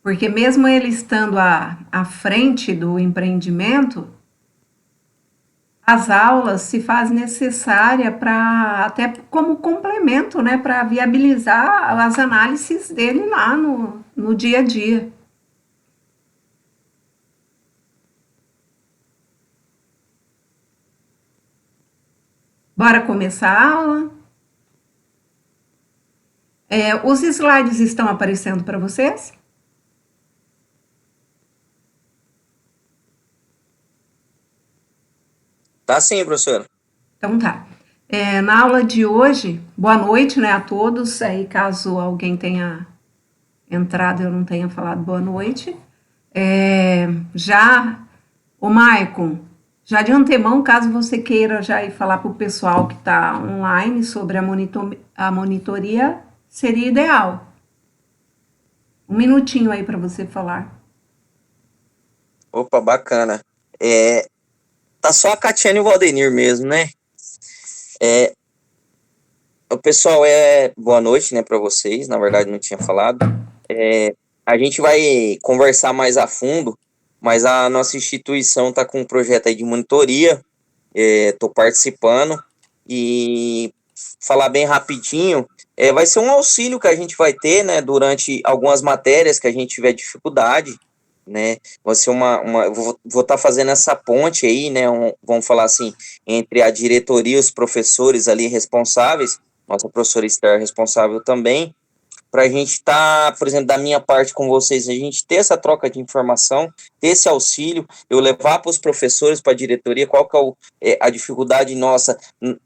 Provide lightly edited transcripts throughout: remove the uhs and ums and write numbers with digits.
Porque mesmo ele estando à frente do empreendimento, as aulas se faz necessária para até como complemento, né, para viabilizar as análises dele lá no dia a dia. Bora começar a aula? Os slides estão aparecendo para vocês? Tá sim, professora. Então tá. Na aula de hoje, boa noite, né, a todos. Aí, caso alguém tenha entrado e eu não tenha falado boa noite. Já, o Maicon, já de antemão, caso você queira já ir falar para o pessoal que está online sobre a monitoria, seria ideal. Um minutinho aí para você falar. Opa, bacana. É, tá só a Catiane e o Valdenir mesmo, né? É, o pessoal, boa noite, né, para vocês. Na verdade, não tinha falado. É, a gente vai conversar mais a fundo, mas a nossa instituição tá com um projeto aí de monitoria. Tô participando e falar bem rapidinho. Vai ser um auxílio que a gente vai ter, né, durante algumas matérias que a gente tiver dificuldade, né? Vai ser vou estar fazendo essa ponte aí, né? Vamos falar assim, entre a diretoria e os professores ali responsáveis, nossa professora Esther responsável também, para a gente estar, por exemplo, da minha parte com vocês, a gente ter essa troca de informação, ter esse auxílio, eu levar para os professores, para a diretoria, qual que a dificuldade nossa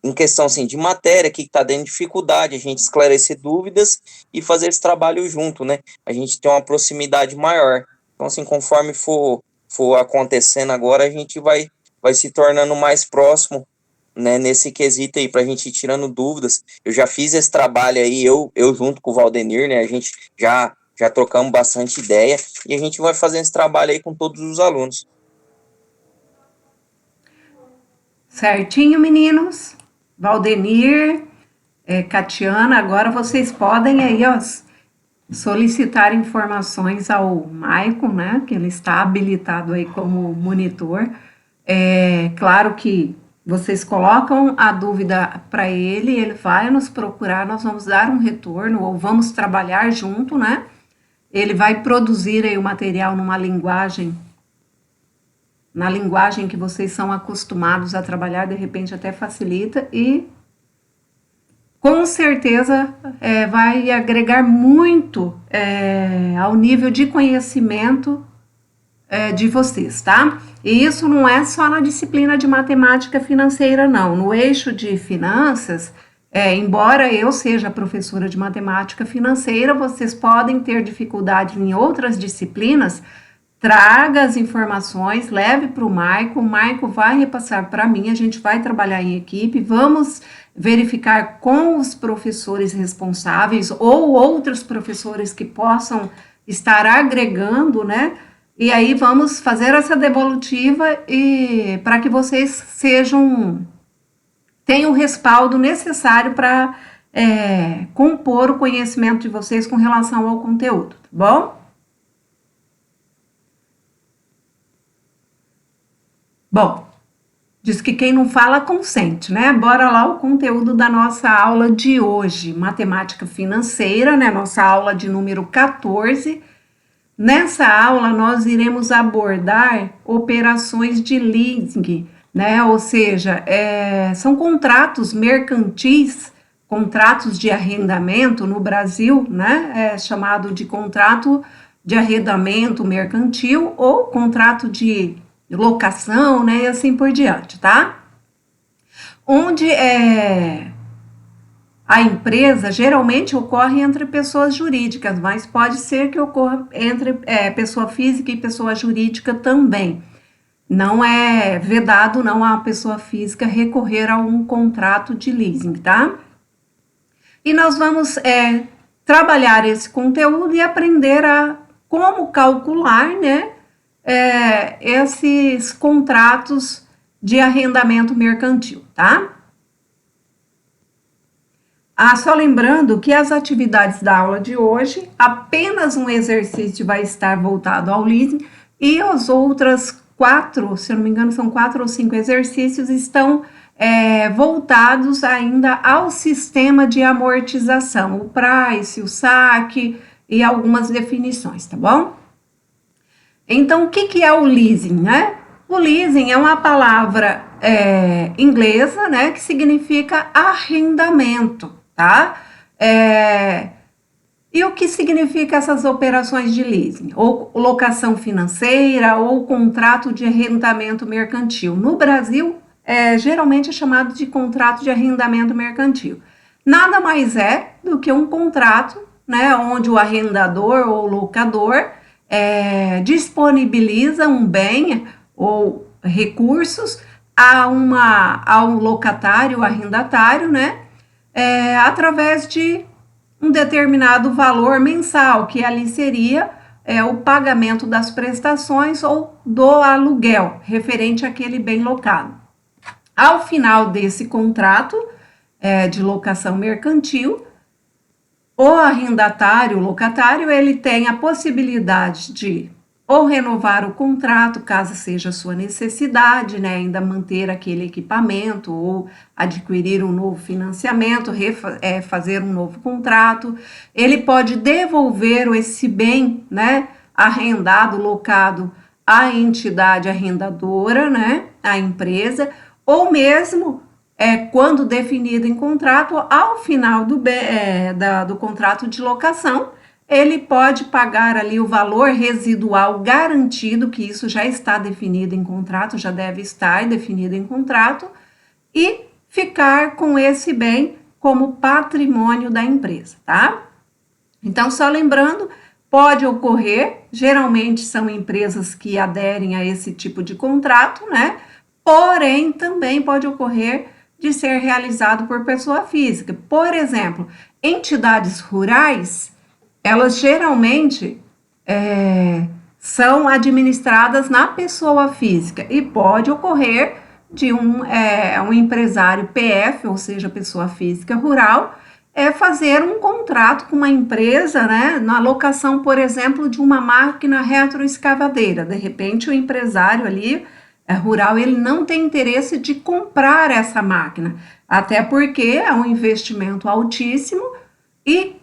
em questão assim, de matéria, que está dando dificuldade, a gente esclarecer dúvidas e fazer esse trabalho junto, né? A gente tem uma proximidade maior. Então, assim, conforme for acontecendo agora, a gente vai se tornando mais próximo, né, nesse quesito aí, para a gente ir tirando dúvidas. Eu já fiz esse trabalho aí, eu junto com o Valdenir, né, a gente já trocamos bastante ideia e a gente vai fazer esse trabalho aí com todos os alunos. Certinho, meninos? Valdenir, Catiana, agora vocês podem aí, ó, solicitar informações ao Maicon, né, que ele está habilitado aí como monitor. Claro que vocês colocam a dúvida para ele, ele vai nos procurar, nós vamos dar um retorno ou vamos trabalhar junto, né? Ele vai produzir aí o material na linguagem que vocês são acostumados a trabalhar, de repente até facilita e com certeza vai agregar muito ao nível de conhecimento de vocês, tá? E isso não é só na disciplina de matemática financeira, não. No eixo de finanças, embora eu seja professora de matemática financeira, vocês podem ter dificuldade em outras disciplinas. Traga as informações, leve para o Maico vai repassar para mim, a gente vai trabalhar em equipe, vamos verificar com os professores responsáveis ou outros professores que possam estar agregando, né? E aí vamos fazer essa devolutiva e para que vocês tenham o respaldo necessário para compor o conhecimento de vocês com relação ao conteúdo, tá bom? Bom, diz que quem não fala consente, né? Bora lá o conteúdo da nossa aula de hoje, matemática financeira, né? Nossa aula de número 14. Nessa aula, nós iremos abordar operações de leasing, né? Ou seja, são contratos mercantis, contratos de arrendamento no Brasil, né? É chamado de contrato de arrendamento mercantil ou contrato de locação, né? E assim por diante, tá? Onde a empresa geralmente ocorre entre pessoas jurídicas, mas pode ser que ocorra entre pessoa física e pessoa jurídica também. Não é vedado não a pessoa física recorrer a um contrato de leasing, tá? E nós vamos trabalhar esse conteúdo e aprender a como calcular, né, esses contratos de arrendamento mercantil, tá? Só lembrando que as atividades da aula de hoje, apenas um exercício vai estar voltado ao leasing e as outras 4, se eu não me engano, são 4 ou 5 exercícios, estão voltados ainda ao sistema de amortização, o price, o saque e algumas definições, tá bom? Então, o que é o leasing, né? O leasing é uma palavra inglesa, né, que significa arrendamento, tá? E o que significa essas operações de leasing? Ou locação financeira, ou contrato de arrendamento mercantil. No Brasil, geralmente é chamado de contrato de arrendamento mercantil. Nada mais é do que um contrato, né, onde o arrendador ou locador disponibiliza um bem ou recursos a um locatário, arrendatário, né, através de um determinado valor mensal, que ali seria o pagamento das prestações ou do aluguel, referente àquele bem locado. Ao final desse contrato de locação mercantil, o arrendatário, o locatário, ele tem a possibilidade de ou renovar o contrato, caso seja a sua necessidade, né, ainda manter aquele equipamento, ou adquirir um novo financiamento, fazer um novo contrato. Ele pode devolver esse bem, né, arrendado, locado à entidade arrendadora, né, à empresa, ou mesmo quando definido em contrato, ao final do contrato de locação, ele pode pagar ali o valor residual garantido, que isso já está definido em contrato, já deve estar definido em contrato, e ficar com esse bem como patrimônio da empresa, tá? Então, só lembrando, pode ocorrer, geralmente são empresas que aderem a esse tipo de contrato, né? Porém, também pode ocorrer de ser realizado por pessoa física. Por exemplo, entidades rurais, elas geralmente são administradas na pessoa física e pode ocorrer de um empresário PF, ou seja, pessoa física rural, fazer um contrato com uma empresa, né, na locação, por exemplo, de uma máquina retroescavadeira. De repente, o empresário ali rural, ele não tem interesse de comprar essa máquina, até porque é um investimento altíssimo e,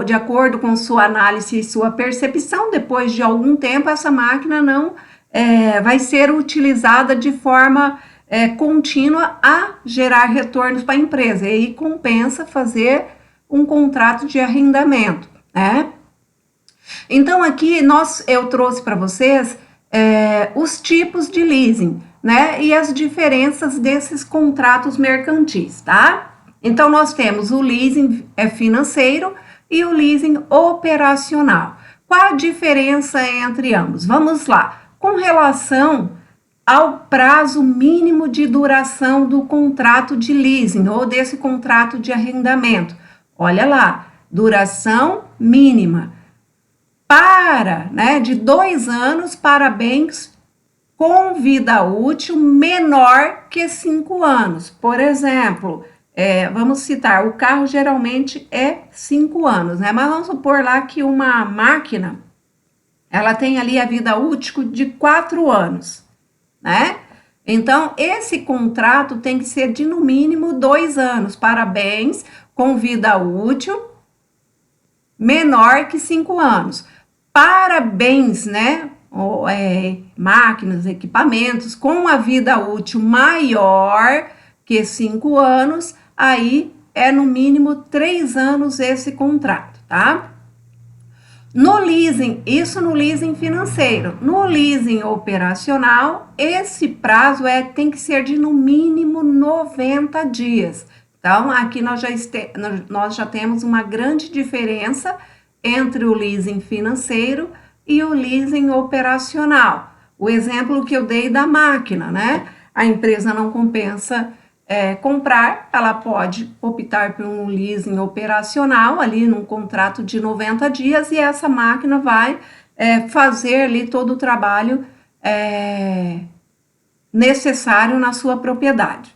de acordo com sua análise e sua percepção, depois de algum tempo, essa máquina não vai ser utilizada de forma contínua a gerar retornos para a empresa, e aí compensa fazer um contrato de arrendamento, né? Então, aqui eu trouxe para vocês os tipos de leasing, né, e as diferenças desses contratos mercantis, tá? Então, nós temos o leasing financeiro e o leasing operacional. Qual a diferença entre ambos? Vamos lá. Com relação ao prazo mínimo de duração do contrato de leasing ou desse contrato de arrendamento. Olha lá, duração mínima. De 2 anos para bens com vida útil menor que 5 anos. Por exemplo, vamos citar, o carro geralmente é 5 anos, né? Mas vamos supor lá que uma máquina, ela tem ali a vida útil de 4 anos, né? Então, esse contrato tem que ser de no mínimo 2 anos para bens com vida útil menor que 5 anos. Para bens, né, máquinas, equipamentos com a vida útil maior que 5 anos, aí é no mínimo 3 anos esse contrato, tá? No leasing, isso no leasing financeiro. No leasing operacional, esse prazo tem que ser de no mínimo 90 dias. Então, aqui nós já temos uma grande diferença entre o leasing financeiro e o leasing operacional. O exemplo que eu dei da máquina, né? A empresa não compensa comprar, ela pode optar por um leasing operacional, ali num contrato de 90 dias, e essa máquina vai fazer ali todo o trabalho necessário na sua propriedade.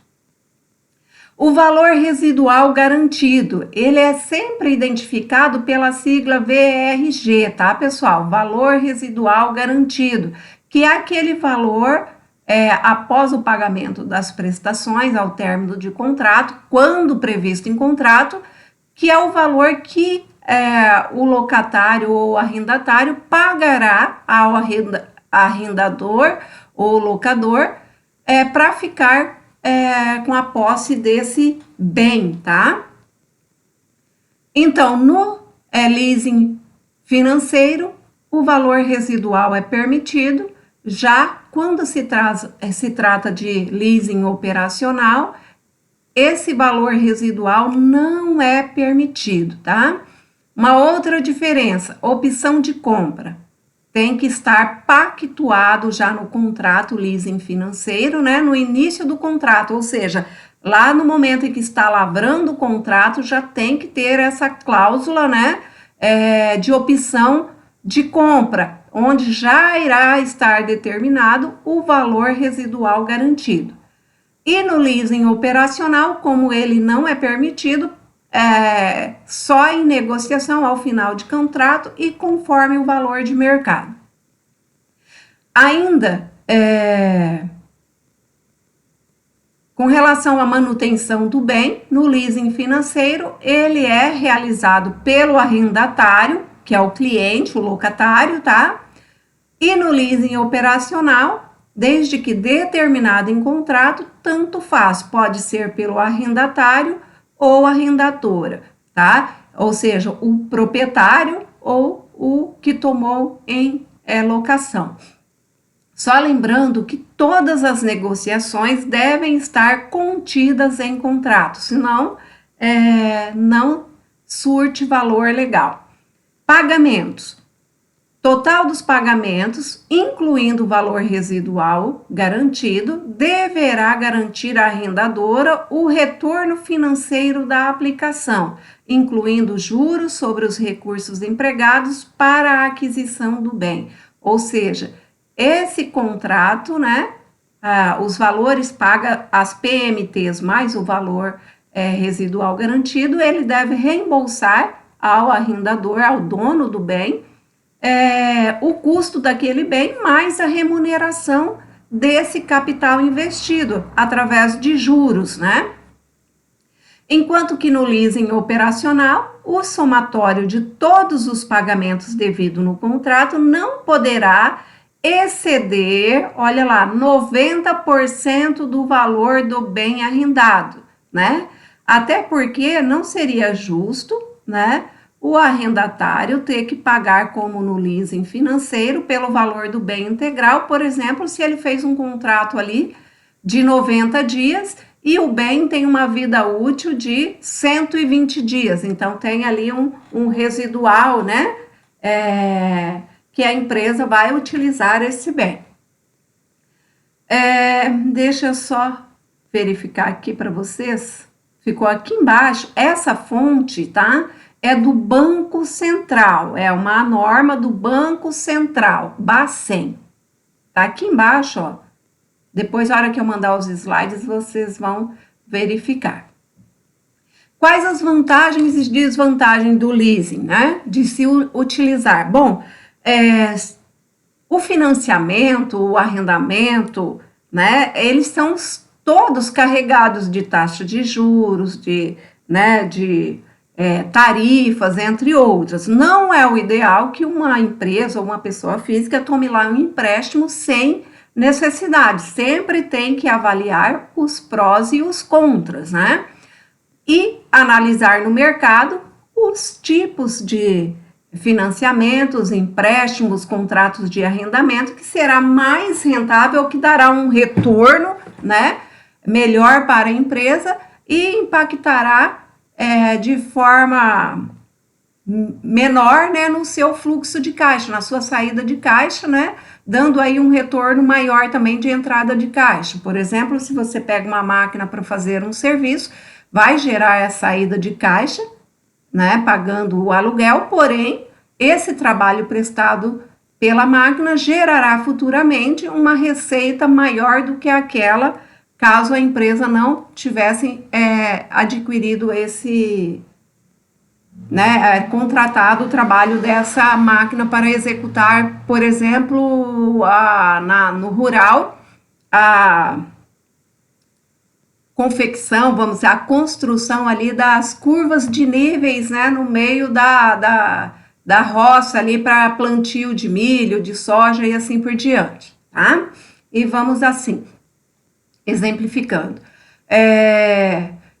O valor residual garantido, ele é sempre identificado pela sigla VRG, tá, pessoal? Valor residual garantido, que é aquele valor após o pagamento das prestações ao término de contrato, quando previsto em contrato, que é o valor que o locatário ou arrendatário pagará ao arrendador ou locador para ficar com a posse desse bem, tá? Então, no leasing financeiro, o valor residual é permitido, já quando se trata de leasing operacional, esse valor residual não é permitido, tá? Uma outra diferença, opção de compra. Tem que estar pactuado já no contrato leasing financeiro, né? No início do contrato, ou seja, lá no momento em que está lavrando o contrato, já tem que ter essa cláusula, né? De opção de compra, onde já irá estar determinado o valor residual garantido. E no leasing operacional, como ele não é permitido, só em negociação ao final de contrato e conforme o valor de mercado. Ainda, com relação à manutenção do bem, no leasing financeiro, ele é realizado pelo arrendatário, que é o cliente, o locatário, tá? E no leasing operacional, desde que determinado em contrato, tanto faz, pode ser pelo arrendatário ou arrendadora, tá? Ou seja, o proprietário ou o que tomou em locação. Só lembrando que todas as negociações devem estar contidas em contrato, senão não surte valor legal. Pagamentos. Total dos pagamentos, incluindo o valor residual garantido, deverá garantir à arrendadora o retorno financeiro da aplicação, incluindo juros sobre os recursos empregados para a aquisição do bem. Ou seja, esse contrato, né, os valores paga as PMTs mais o valor residual garantido, ele deve reembolsar ao arrendador, ao dono do bem, o custo daquele bem mais a remuneração desse capital investido através de juros, né? Enquanto que no leasing operacional, o somatório de todos os pagamentos devido no contrato não poderá exceder, olha lá, 90% do valor do bem arrendado, né? Até porque não seria justo, né, o arrendatário ter que pagar, como no leasing financeiro, pelo valor do bem integral, por exemplo, se ele fez um contrato ali de 90 dias e o bem tem uma vida útil de 120 dias, então tem ali um residual, né, que a empresa vai utilizar esse bem. Deixa eu só verificar aqui para vocês, ficou aqui embaixo, essa fonte, tá? É do Banco Central, é uma norma do Banco Central, Bacen. Tá aqui embaixo, ó. Depois, na hora que eu mandar os slides, vocês vão verificar. Quais as vantagens e desvantagens do leasing, né? De se utilizar? Bom, o financiamento, o arrendamento, né? Eles são todos carregados de taxa de juros, de tarifas, entre outras. Não é o ideal que uma empresa ou uma pessoa física tome lá um empréstimo sem necessidade. Sempre tem que avaliar os prós e os contras, né? E analisar no mercado os tipos de financiamentos, empréstimos, contratos de arrendamento, que será mais rentável, que dará um retorno, né, melhor para a empresa e impactará de forma menor, né, no seu fluxo de caixa, na sua saída de caixa, né, dando aí um retorno maior também de entrada de caixa. Por exemplo, se você pega uma máquina para fazer um serviço, vai gerar a saída de caixa, né, pagando o aluguel, porém, esse trabalho prestado pela máquina gerará futuramente uma receita maior do que aquela caso a empresa não tivesse adquirido esse, né, contratado o trabalho dessa máquina para executar, por exemplo, no rural, a confecção, vamos dizer, a construção ali das curvas de níveis, né, no meio da roça ali para plantio de milho, de soja e assim por diante, tá? E vamos assim, exemplificando.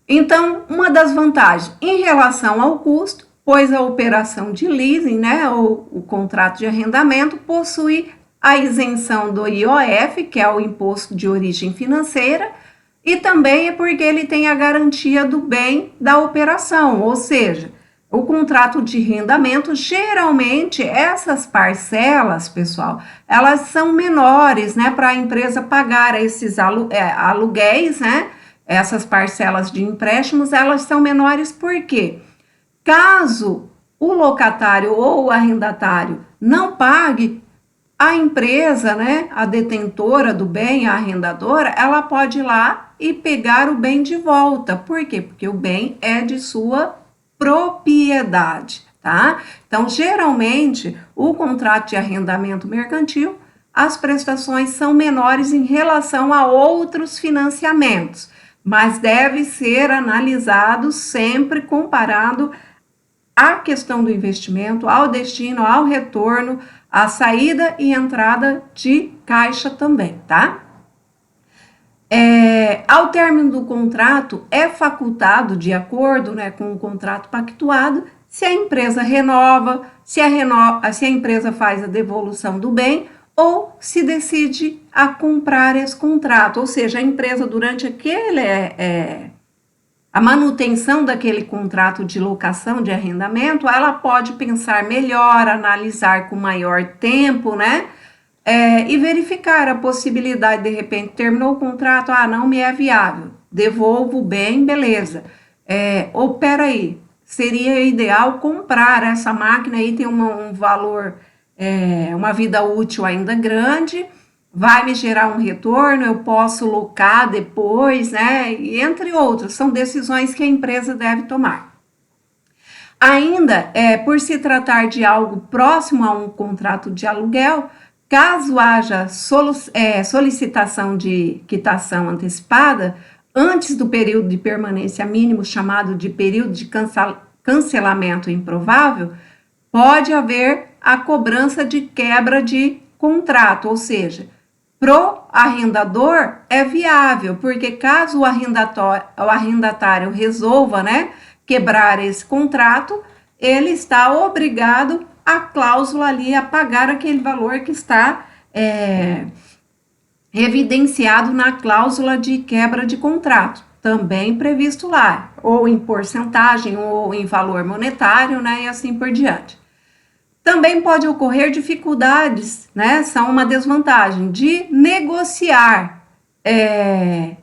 Então, uma das vantagens em relação ao custo, pois a operação de leasing, né, ou o contrato de arrendamento, possui a isenção do IOF, que é o Imposto de Origem Financeira, e também é porque ele tem a garantia do bem da operação, ou seja, o contrato de arrendamento, geralmente, essas parcelas, pessoal, elas são menores, né, para a empresa pagar esses aluguéis, né, essas parcelas de empréstimos, elas são menores porque, caso o locatário ou o arrendatário não pague, a empresa, né, a detentora do bem, a arrendadora, ela pode ir lá e pegar o bem de volta. Por quê? Porque o bem é de sua propriedade, tá? Então, geralmente, o contrato de arrendamento mercantil, as prestações são menores em relação a outros financiamentos, mas deve ser analisado sempre comparado à questão do investimento, ao destino, ao retorno, à saída e entrada de caixa também, tá? Ao término do contrato, é facultado, de acordo, né, com o contrato pactuado, se a empresa renova, se a empresa faz a devolução do bem ou se decide a comprar esse contrato. Ou seja, a empresa, durante a manutenção daquele contrato de locação, de arrendamento, ela pode pensar melhor, analisar com maior tempo, né? E verificar a possibilidade, de repente, terminou o contrato, não me é viável, devolvo o bem, beleza. Ou peraí, seria ideal comprar essa máquina aí, tem um valor, uma vida útil ainda grande, vai me gerar um retorno, eu posso locar depois, né? E entre outros, são decisões que a empresa deve tomar. Ainda, por se tratar de algo próximo a um contrato de aluguel, caso haja solicitação de quitação antecipada, antes do período de permanência mínimo, chamado de período de cancelamento improvável, pode haver a cobrança de quebra de contrato, ou seja, pro arrendador é viável, porque caso o arrendatário resolva, né, quebrar esse contrato, ele está obrigado a cláusula ali a pagar aquele valor que está evidenciado na cláusula de quebra de contrato, também previsto lá, ou em porcentagem, ou em valor monetário, né, e assim por diante. Também pode ocorrer dificuldades, né, são uma desvantagem, de negociar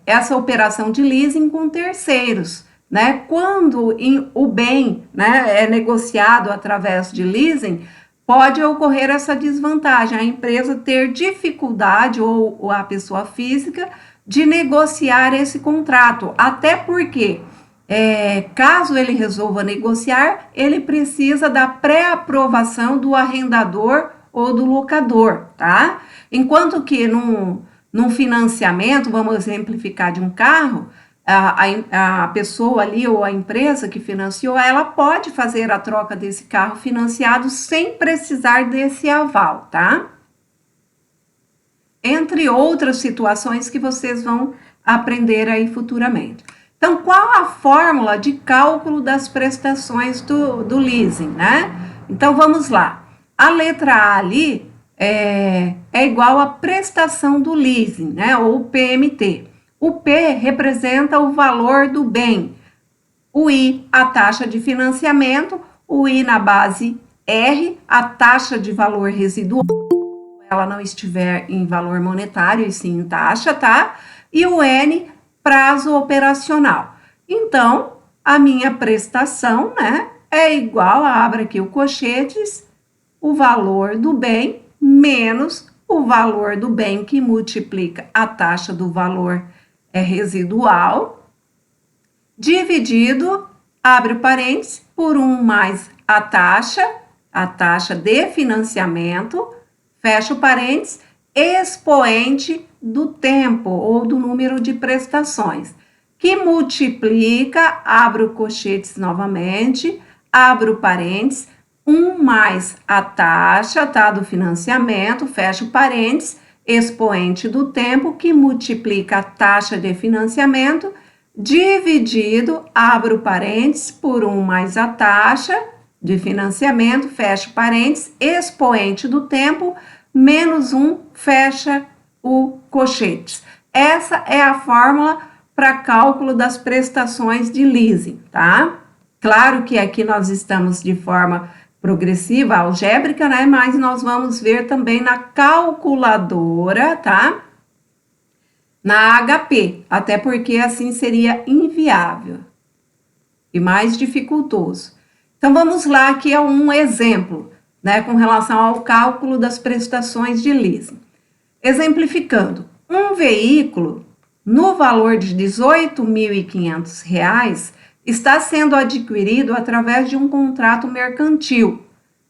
essa operação de leasing com terceiros, né? Quando o bem, né, é negociado através de leasing, pode ocorrer essa desvantagem, a empresa ter dificuldade, ou a pessoa física, de negociar esse contrato, até porque, caso ele resolva negociar, ele precisa da pré-aprovação do arrendador ou do locador, tá? Enquanto que num financiamento, vamos exemplificar de um carro, a pessoa ali ou a empresa que financiou, ela pode fazer a troca desse carro financiado sem precisar desse aval, tá? Entre outras situações que vocês vão aprender aí futuramente. Então, qual a fórmula de cálculo das prestações do leasing, né? Então, vamos lá. A letra A ali é igual à prestação do leasing, né? Ou PMT. O P representa o valor do bem. O I, a taxa de financiamento. O I na base R, a taxa de valor residual. Ela não estiver em valor monetário, e sim em taxa, tá? E o N, prazo operacional. Então, a minha prestação, né, é igual, abra aqui o colchetes, o valor do bem menos o valor do bem que multiplica a taxa do valor é residual, dividido, abre parênteses, por 1 mais a taxa de financiamento, fecha o parênteses, expoente do tempo ou do número de prestações, que multiplica, abre o colchetes novamente, abre o parênteses, 1 mais a taxa, tá, do financiamento, fecha o parênteses, expoente do tempo, que multiplica a taxa de financiamento, dividido, abre o parênteses, por 1 mais a taxa de financiamento, fecha o parênteses, expoente do tempo, menos 1, fecha o colchetes. Essa é a fórmula para cálculo das prestações de leasing, tá? Claro que aqui nós estamos de forma progressiva, algébrica, né? Mas nós vamos ver também na calculadora, tá? Na HP, até porque assim seria inviável e mais dificultoso. Então, vamos lá, aqui é um exemplo, né, com relação ao cálculo das prestações de leasing. Exemplificando, um veículo no valor de R$ 18.500 está sendo adquirido através de um contrato mercantil,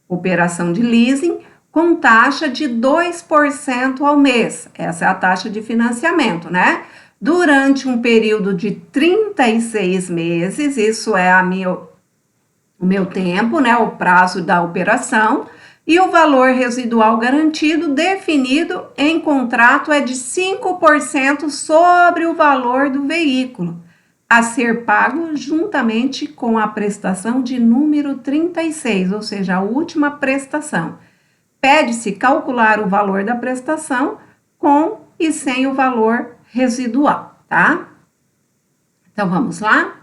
operação de leasing, com taxa de 2% ao mês. Essa é a taxa de financiamento, né? Durante um período de 36 meses, isso é o meu tempo, né? O prazo da operação, e o valor residual garantido definido em contrato é de 5% sobre o valor do veículo, a ser pago juntamente com a prestação de número 36, ou seja, a última prestação. Pede-se calcular o valor da prestação com e sem o valor residual, tá? Então, vamos lá?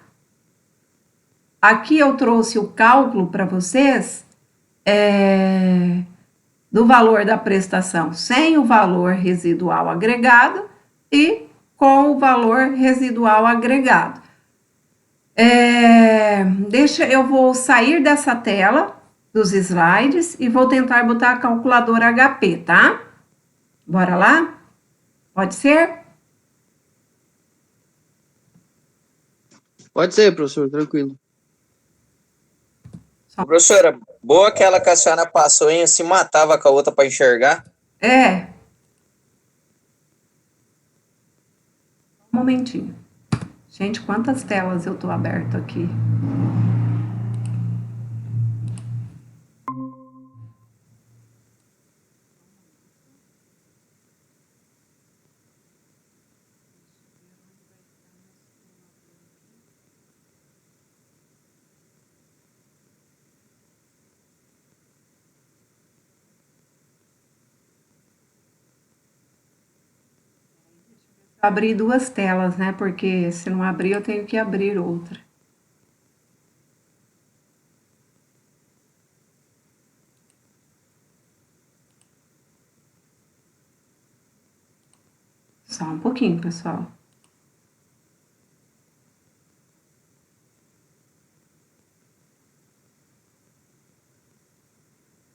Aqui eu trouxe o cálculo para vocês do valor da prestação sem o valor residual agregado e com o valor residual agregado. Eu vou sair dessa tela dos slides e vou tentar botar a calculadora HP, tá? Bora lá? Pode ser? Pode ser, professor, tranquilo. Professora, boa aquela que a senhora passou, hein? Se matava com a outra para enxergar. Um momentinho. Gente, quantas telas eu tô aberto aqui? Abrir 2 telas, né? Porque se não abrir, eu tenho que abrir outra. Só um pouquinho, pessoal.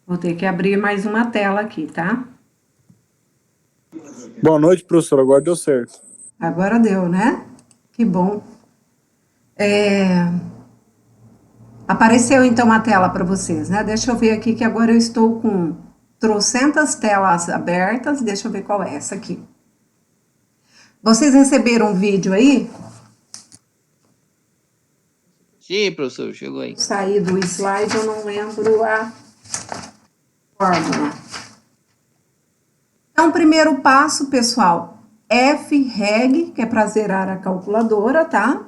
Vou ter que abrir mais uma tela aqui, tá? Boa noite, professor. Agora deu certo. Agora deu, né? Que bom. Apareceu então a tela para vocês, né? Deixa eu ver aqui que agora eu estou com trocentas telas abertas. Deixa eu ver qual é essa aqui. Vocês receberam um vídeo aí? Sim, professor, chegou aí. Saí do slide, eu não lembro a fórmula. Então, primeiro passo, pessoal, FREG, que é para zerar a calculadora, tá?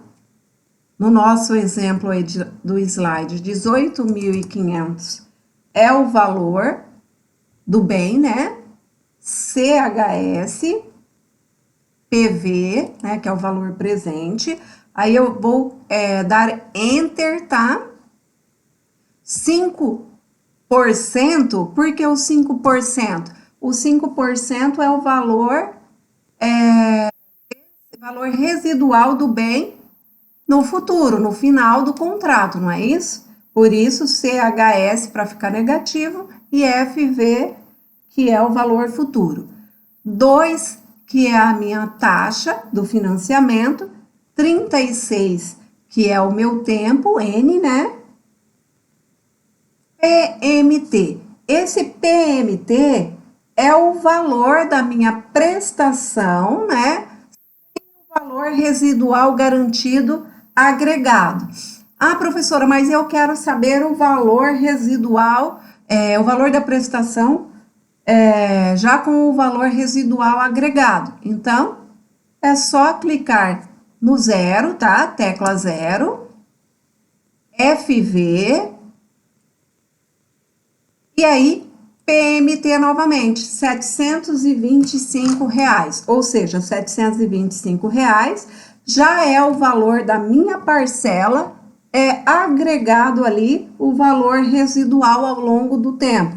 No nosso exemplo aí do slide, 18.500 é o valor do bem, né? CHS, PV, né, que é o valor presente. Aí eu vou dar Enter, tá? 5%, por que o 5%? O 5% é o valor residual do bem no futuro, no final do contrato, não é isso? Por isso, CHS para ficar negativo e FV, que é o valor futuro. 2 que é a minha taxa do financiamento, 36, que é o meu tempo, N, né? PMT. Esse PMT é o valor da minha prestação, né? O valor residual garantido agregado. Ah, professora, mas eu quero saber o valor residual, o valor da prestação, já com o valor residual agregado. Então, é só clicar no zero, tá? Tecla zero, FV, e aí PMT novamente, R$ 725, ou seja, R$ 725 já é o valor da minha parcela, agregado ali o valor residual ao longo do tempo.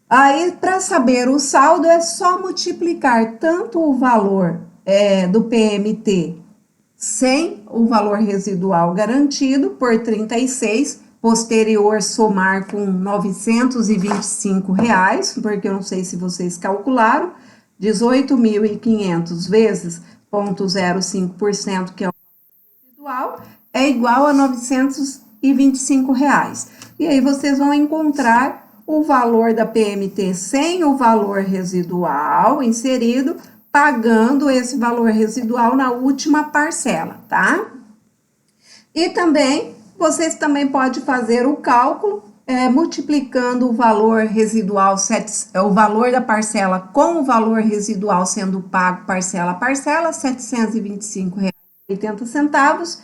Aí, para saber o saldo, é só multiplicar tanto o valor do PMT sem o valor residual garantido por 36, posterior somar com R$ 925, porque eu não sei se vocês calcularam, 18.500 vezes 0,05%, que é o residual, é igual a R$ 925. E aí vocês vão encontrar o valor da PMT sem o valor residual inserido, pagando esse valor residual na última parcela, tá? E também, vocês também podem fazer o cálculo, multiplicando o valor residual, o valor da parcela com o valor residual sendo pago parcela a parcela, R$ 725,80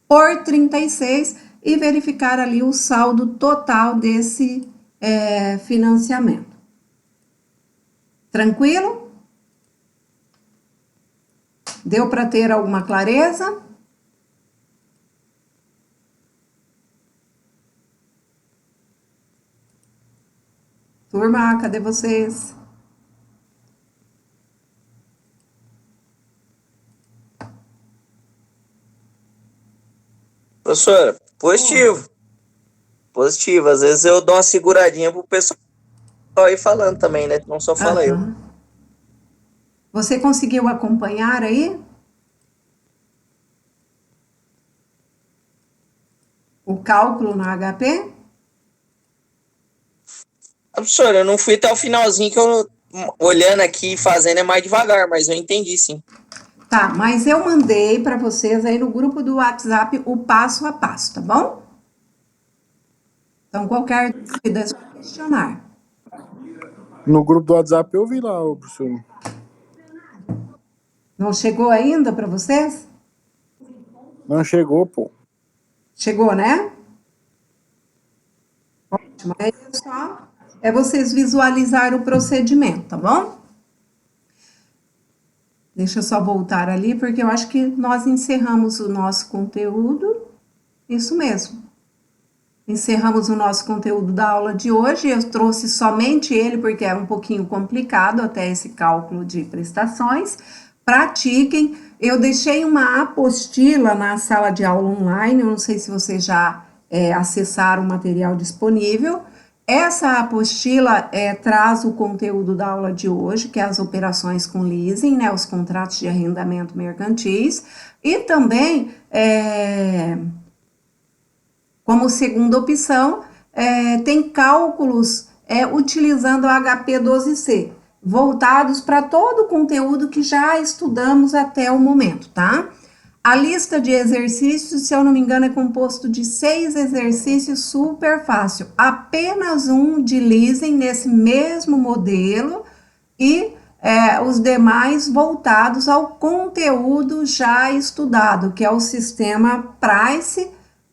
por 36, e verificar ali o saldo total desse financiamento. Tranquilo? Deu para ter alguma clareza? Turma, cadê vocês? Professora, positivo. Positivo. Às vezes eu dou uma seguradinha pro pessoal ir falando também, né? Não só fala eu. Você conseguiu acompanhar aí? O cálculo no HP? Professora, eu não fui até o finalzinho, que eu olhando aqui e fazendo é mais devagar, mas eu entendi sim. Tá, mas eu mandei para vocês aí no grupo do WhatsApp o passo a passo, tá bom? Então, qualquer dúvida é só questionar. No grupo do WhatsApp eu vi lá, professor. Não chegou ainda para vocês? Não chegou, pô. Chegou, né? Ótimo. Aí é só vocês visualizar o procedimento, tá bom? Deixa eu só voltar ali, porque eu acho que nós encerramos o nosso conteúdo. Isso mesmo. Encerramos o nosso conteúdo da aula de hoje. Eu trouxe somente ele, porque é um pouquinho complicado até esse cálculo de prestações. Pratiquem. Eu deixei uma apostila na sala de aula online. Eu não sei se vocês já acessaram o material disponível. Essa apostila traz o conteúdo da aula de hoje, que é as operações com leasing, né, os contratos de arrendamento mercantis, e também, como segunda opção, tem cálculos utilizando o HP12C, voltados para todo o conteúdo que já estudamos até o momento, tá? A lista de exercícios, se eu não me engano, é composto de 6 exercícios, super fácil. Apenas um de leasing nesse mesmo modelo e os demais voltados ao conteúdo já estudado, que é o sistema Price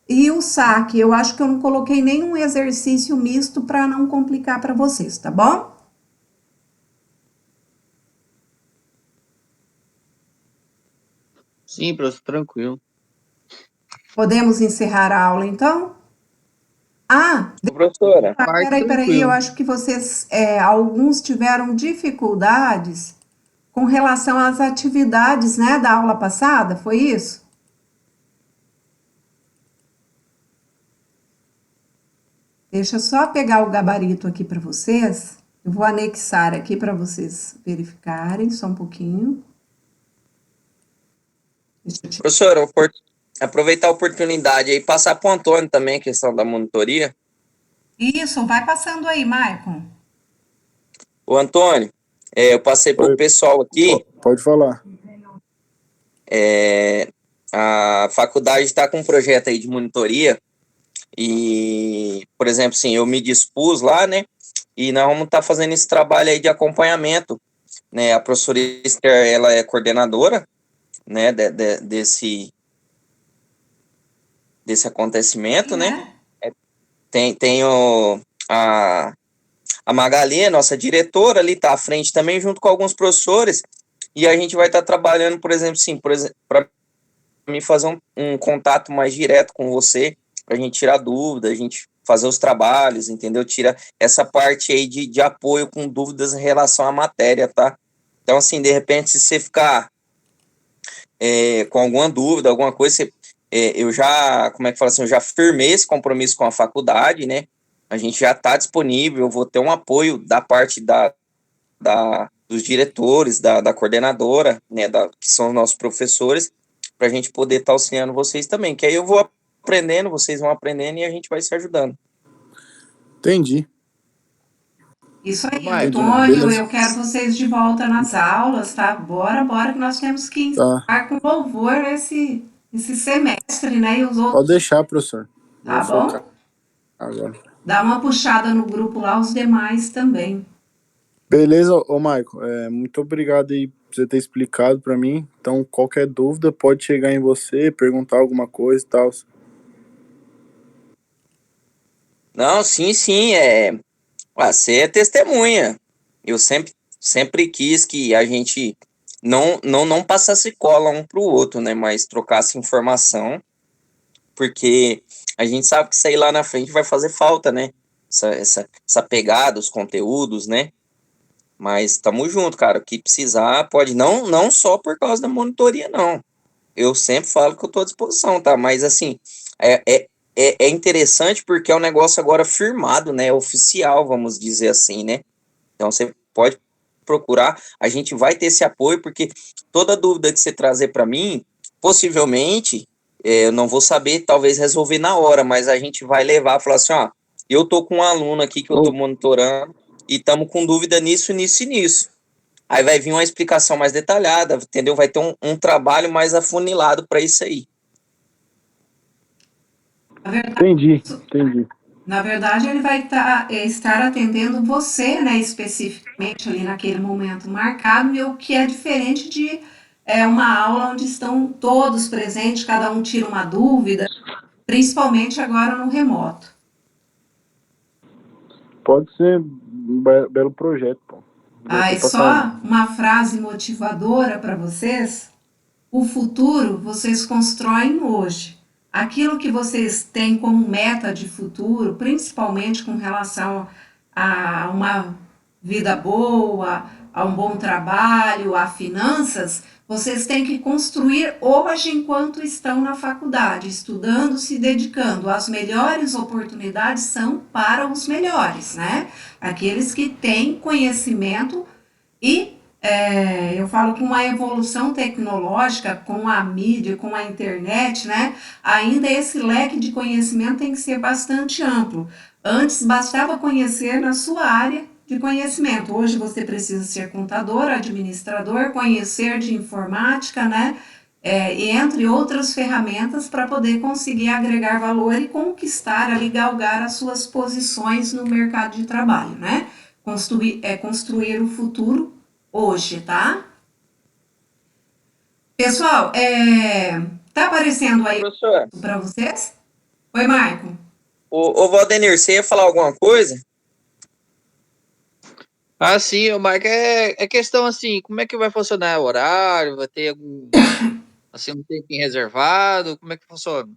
e o saque. Eu acho que eu não coloquei nenhum exercício misto para não complicar para vocês, tá bom? Sim, professor, tranquilo. Podemos encerrar a aula, então? Professora, Peraí, eu tranquilo. acho que vocês, alguns tiveram dificuldades com relação às atividades, né, da aula passada, foi isso? Deixa eu só pegar o gabarito aqui para vocês, Eu vou anexar aqui para vocês verificarem, só um pouquinho. Deixa eu Professor, aproveitar a oportunidade aí, passar para o Antônio também a questão da monitoria. Isso, vai passando aí, Maicon. Ô, Antônio, eu passei para Oi. o pessoal aqui, Pode falar. a faculdade está com um projeto aí de monitoria e, por exemplo, assim, eu me dispus lá, né, e nós vamos estar fazendo esse trabalho aí de acompanhamento, né, a professora Esther, ela é coordenadora, né, desse acontecimento, né, tem a Magali, nossa diretora, ali tá à frente também, junto com alguns professores, e a gente vai estar trabalhando, por exemplo, para mim fazer um contato mais direto com você, para a gente tirar dúvida, a gente fazer os trabalhos, entendeu? Tira essa parte aí de apoio com dúvidas em relação à matéria, tá? Então, assim, de repente, se você ficar com alguma dúvida, alguma coisa, eu já, como é que fala assim, eu já firmei esse compromisso com a faculdade, né? A gente já está disponível, eu vou ter um apoio da parte dos diretores, da coordenadora, né, que são os nossos professores, para a gente poder estar auxiliando vocês também, que aí eu vou aprendendo, vocês vão aprendendo e a gente vai se ajudando. Entendi. Isso aí, Maicon, Antônio, beleza. eu quero vocês de volta nas aulas, tá? Bora, que nós temos que Tá. encerrar com louvor esse semestre, né? E os outros, Pode deixar, professor. tá Vou focar bom? agora. Dá uma puxada no grupo lá, os demais também. Beleza, ô Maicon, muito obrigado aí por você ter explicado para mim. Então, qualquer dúvida pode chegar em você, perguntar alguma coisa e tal. Não, sim, você é testemunha. Eu sempre quis que a gente não passasse cola um para o outro, né? Mas trocasse informação, porque a gente sabe que isso aí lá na frente vai fazer falta, né? Essa pegada, os conteúdos, né? Mas estamos junto, cara. O que precisar, pode. Não só por causa da monitoria, não. Eu sempre falo que eu estou à disposição, tá? Mas, assim, é interessante porque é um negócio agora firmado, né? Oficial, vamos dizer assim, né? Então, você pode procurar. A gente vai ter esse apoio, porque toda dúvida que você trazer para mim, possivelmente, eu não vou saber, talvez, resolver na hora, mas a gente vai levar, falar assim, ó, eu tô com um aluno aqui que eu tô monitorando e estamos com dúvida nisso, nisso e nisso. Aí vai vir uma explicação mais detalhada, entendeu? Vai ter um trabalho mais afunilado para isso aí. Entendi. Na verdade, ele vai estar atendendo você, né, especificamente ali naquele momento marcado, e o que é diferente de uma aula onde estão todos presentes, cada um tira uma dúvida, principalmente agora no remoto. Pode ser um belo projeto, pô. E só uma frase motivadora para vocês: o futuro vocês constroem hoje. Aquilo que vocês têm como meta de futuro, principalmente com relação a uma vida boa, a um bom trabalho, a finanças, vocês têm que construir hoje enquanto estão na faculdade, estudando, se dedicando. As melhores oportunidades são para os melhores, né? Aqueles que têm conhecimento e eu falo que com a evolução tecnológica, com a mídia, com a internet, né? Ainda esse leque de conhecimento tem que ser bastante amplo. Antes bastava conhecer na sua área de conhecimento. Hoje você precisa ser contador, administrador, conhecer de informática, né? E entre outras ferramentas para poder conseguir agregar valor e conquistar, ali, galgar as suas posições no mercado de trabalho, né? Construir o futuro hoje, tá? Pessoal, tá aparecendo aí para vocês? Oi, Marco. Ô, Valdenir, você ia falar alguma coisa? Sim, o Maicon, é questão assim, como é que vai funcionar o horário? Vai ter algum, assim, um tempinho reservado? Como é que funciona?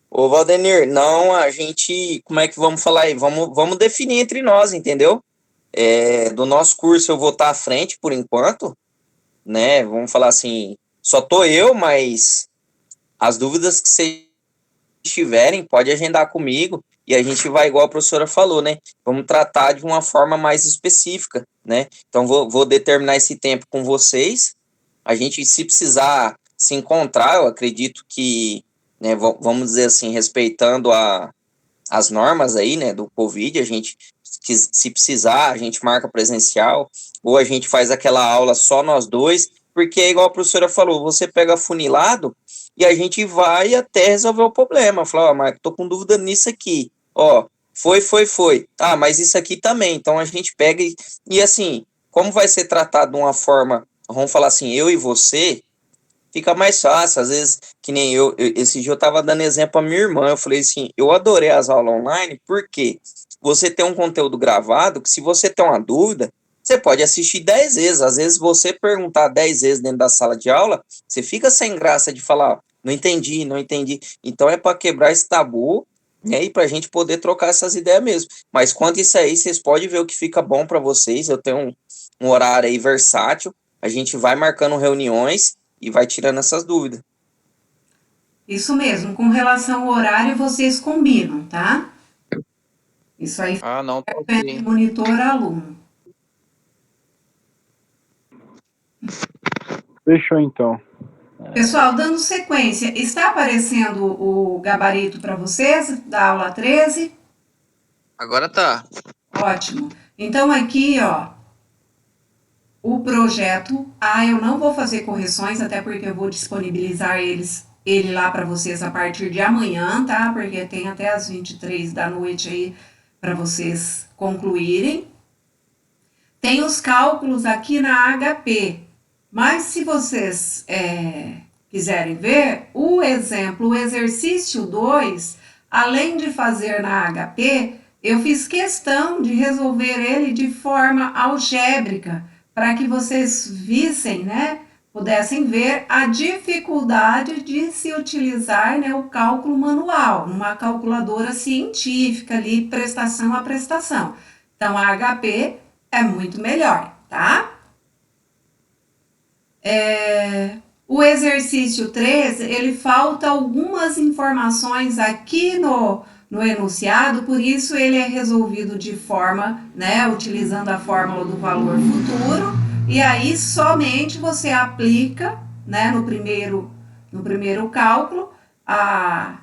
Ô, Valdenir, não, a gente, como é que vamos falar aí? Vamos definir entre nós, entendeu? Do nosso curso eu vou estar à frente por enquanto, né? Vamos falar assim, só tô eu, mas as dúvidas que vocês tiverem, pode agendar comigo e a gente vai, igual a professora falou, né? Vamos tratar de uma forma mais específica, né? Então, vou determinar esse tempo com vocês. A gente, se precisar se encontrar, eu acredito que, né, vamos dizer assim, respeitando as normas aí, né, do Covid, a gente, se precisar, a gente marca presencial, ou a gente faz aquela aula só nós dois, porque é igual a professora falou, você pega funilado e a gente vai até resolver o problema. Falar, ó, Marco, tô com dúvida nisso aqui, ó, foi. Ah, mas isso aqui também. Então a gente pega e assim, como vai ser tratado de uma forma, vamos falar assim, eu e você, fica mais fácil. Às vezes, que nem esse dia eu tava dando exemplo a minha irmã, eu falei assim, eu adorei as aulas online, porque você tem um conteúdo gravado, que se você tem uma dúvida, você pode assistir 10 vezes. Às vezes, você perguntar 10 vezes dentro da sala de aula, você fica sem graça de falar, ó, não entendi. Então, é para quebrar esse tabu, né, e para a gente poder trocar essas ideias mesmo. Mas quanto isso aí, vocês podem ver o que fica bom para vocês. Eu tenho um horário aí versátil, a gente vai marcando reuniões e vai tirando essas dúvidas. Isso mesmo, com relação ao horário, vocês combinam, tá? Isso aí Ah, não, tá fica entre ok. monitor e aluno. Fechou então. Pessoal, dando sequência, está aparecendo o gabarito para vocês da aula 13? Agora tá. Ótimo. Então, aqui, ó, o projeto. Eu não vou fazer correções, até porque eu vou disponibilizar ele lá para vocês a partir de amanhã, tá? Porque tem até as 23 da noite aí para vocês concluírem. Tem os cálculos aqui na HP, mas se vocês quiserem ver, o exemplo, o exercício 2, além de fazer na HP, eu fiz questão de resolver ele de forma algébrica, para que vocês vissem, né, pudessem ver a dificuldade de se utilizar, né, o cálculo manual, numa calculadora científica ali, prestação a prestação. Então, a HP é muito melhor, tá? O exercício 3, ele falta algumas informações aqui no enunciado, por isso ele é resolvido de forma, né, utilizando a fórmula do valor futuro, e aí somente você aplica, né, no primeiro cálculo, a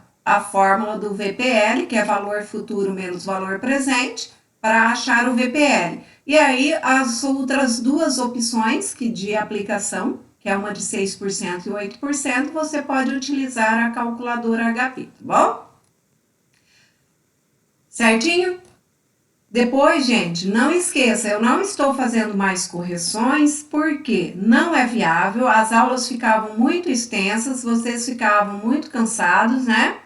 fórmula do VPL, que é valor futuro menos valor presente, para achar o VPL. E aí as outras duas opções de aplicação, que é uma de 6% e 8%, você pode utilizar a calculadora HP, tá bom? Certinho? Depois, gente, não esqueça, eu não estou fazendo mais correções, porque não é viável, as aulas ficavam muito extensas, vocês ficavam muito cansados, né?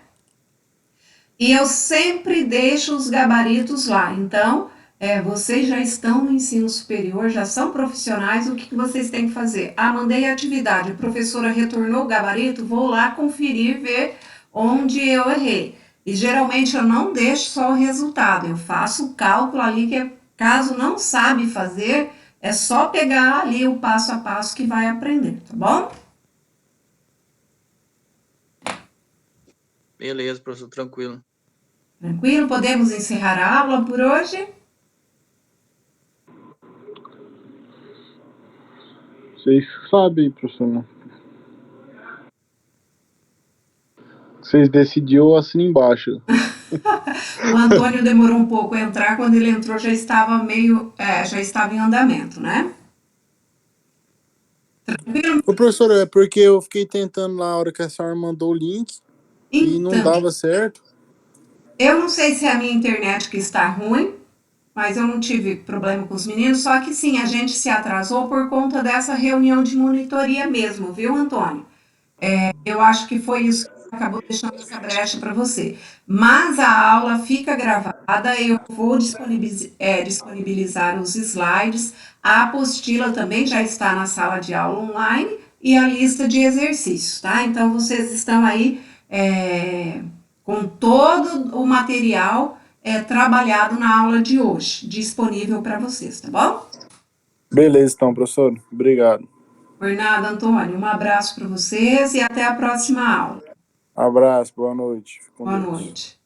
E eu sempre deixo os gabaritos lá, então, vocês já estão no ensino superior, já são profissionais, o que vocês têm que fazer? Mandei a atividade, a professora retornou o gabarito, vou lá conferir, ver onde eu errei. E geralmente eu não deixo só o resultado, eu faço o cálculo ali, que caso não sabe fazer, é só pegar ali o passo a passo que vai aprender, tá bom? Beleza, professor, tranquilo. Tranquilo? Podemos encerrar a aula por hoje? Vocês sabem, professor. Vocês decidiu, assina embaixo. O Antônio demorou um pouco a entrar, quando ele entrou já estava já estava em andamento, né? Tranquilo? Ô, professor, é porque eu fiquei tentando na hora que a senhora mandou o link e não Então, dava certo. eu não sei se é a minha internet que está ruim, mas eu não tive problema com os meninos, só que sim, a gente se atrasou por conta dessa reunião de monitoria mesmo, viu, Antônio? Eu acho que foi isso que acabou deixando essa brecha para você. Mas a aula fica gravada, eu vou disponibilizar os slides, a apostila também já está na sala de aula online e a lista de exercícios, tá? Então vocês estão aí com todo o material trabalhado na aula de hoje, disponível para vocês, tá bom? Beleza, então, professor. Obrigado. Por nada, Antônio. Um abraço para vocês e até a próxima aula. Abraço, boa noite. Fique com Boa Deus. noite.